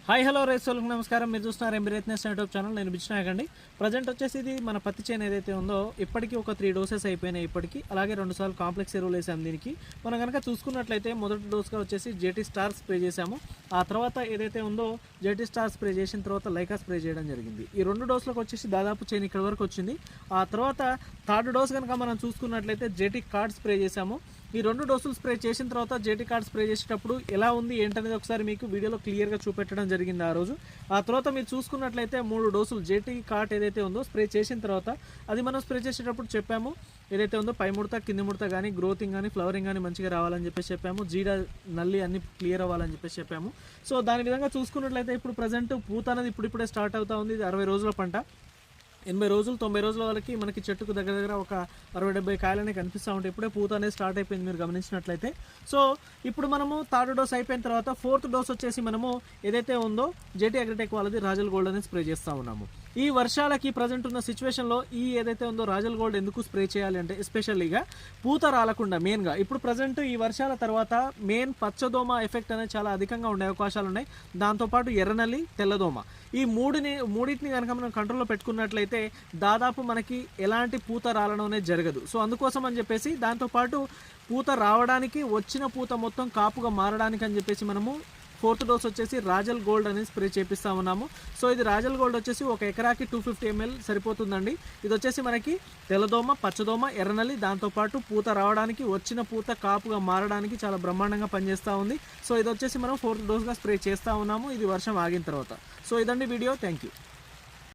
Hi hello రైతులకు నమస్కారం. మీరు చూస్తున్నారు ఎంబీ రైతు యూట్యూబ్ ఛానల్. నేను బిచ్చినాయక్ అండి. ప్రజెంట్ వచ్చేసి ఇది మన పత్తి చేను ఏదైతే ఉందో ఇప్పటికీ ఒక 3 డోసెస్ అయిపోయినాయి ఇప్పటికీ. అలాగే 2 సార్లు కాంప్లెక్స్ ఎరువులు వేసాము. దీనికి మనం కనుక చూసుకున్నట్లయితే మొదటి డోస్గా వచ్చేసి జేటీ స్టార్ స్ప్రే చేసాము. ఆ తర్వాత ఏదైతే ఉందో జేటీ స్టార్ స్ప్రే చేసిన తర్వాత లైకా స్ప్రే చేయడం జరిగింది. ఈ 2 డోసులకు వచ్చేసి దాదాపు చేను ఇక్కడ వరకు వచ్చింది. ఆ తర్వాత థర్డ్ డోస్ కనుక మనం చూసుకున్నట్లయితే జేటీ కార్డ్ స్ప్రే చేసాము. ఈ 2 డోసులు స్ప్రే చేసిన తర్వాత జేటీ కార్డ్ స్ప్రే చేసేటప్పుడు ఎలా ఉంది ఏంటనేది ఒకసారి మీకు వీడియోలో క్లియర్గా చూపెట్టడం జరిగింది ఆ రోజు. ఆ తర్వాత మీరు చూసుకున్నట్లయితే 3 డోసులు జేటీ కార్డ్ ఏదైతే ఉందో స్ప్రే చేసిన తర్వాత అది మనం స్ప్రే చేసేటప్పుడు చెప్పాము ఏదైతే ఉందో పై ముడత కింది ముడత కానీ గ్రోతింగ్ కానీ ఫ్లవరింగ్ కానీ మంచిగా రావాలని చెప్పేసి చెప్పాము. జీడ నల్లి అన్ని క్లియర్ అవ్వాలని చెప్పేసి చెప్పాము. సో దాని విధంగా చూసుకున్నట్లయితే ఇప్పుడు ప్రజెంట్ పూత అనేది ఇప్పుడిప్పుడే స్టార్ట్ అవుతా ఉంది. ఇది 60 రోజుల పంట. 80 రోజులు 90 రోజుల వరకు మనకి చెట్టుకు దగ్గర ఒక 60-70 కాయలనే కనిపిస్తూ ఉంటాయి. ఇప్పుడే పూత అనేది స్టార్ట్ అయిపోయింది మీరు గమనించినట్లయితే. సో ఇప్పుడు మనము థర్డ్ డోస్ అయిపోయిన తర్వాత ఫోర్త్ డోస్ వచ్చేసి మనము ఏదైతే ఉందో జేటీ అగ్రిటెక్ వాళ్ళది రాజల్ గోల్డ్ అనేది స్ప్రే చేస్తూ ఉన్నాము. ఈ వర్షాలకి ప్రజెంట్ ఉన్న సిచ్యువేషన్లో ఈ ఏదైతే ఉందో రాజల్ గోల్డ్ ఎందుకు స్ప్రే చేయాలి అంటే ఎస్పెషల్లీగా పూత రాలకుండా మెయిన్గా ఇప్పుడు ప్రజెంట్ ఈ వర్షాల తర్వాత మెయిన్ పచ్చదోమ ఎఫెక్ట్ అనేది చాలా అధికంగా ఉండే అవకాశాలు ఉన్నాయి. దాంతోపాటు ఎర్రనల్లి తెల్లదోమ ఈ మూడింటిని కనుక మనం కంట్రోల్లో పెట్టుకున్నట్లయితే దాదాపు మనకి ఎలాంటి పూత రాలడం అనేది జరగదు. సో అందుకోసం అని చెప్పేసి దాంతోపాటు పూత రావడానికి వచ్చిన పూత మొత్తం కాపుగా మారడానికి అని చెప్పేసి మనము ఫోర్త్ డోస్ వచ్చేసి రాజల్ గోల్డ్ అనేది స్ప్రే చేపిస్తా ఉన్నాము. సో ఇది రాజల్ గోల్డ్ వచ్చేసి ఒక ఎకరాకి 250 ml సరిపోతుందండి. ఇది వచ్చేసి మనకి తెల్లదోమ పచ్చదోమ ఎర్రనల్లి దాంతోపాటు పూత రావడానికి వచ్చిన పూత కాపుగా మారడానికి చాలా బ్రహ్మాండంగా పనిచేస్తూ ఉంది. సో ఇది వచ్చేసి మనం ఫోర్త్ డోస్గా స్ప్రే చేస్తూ ఉన్నాము ఇది వర్షం ఆగిన తర్వాత. సో ఇదండి వీడియో. Thank you.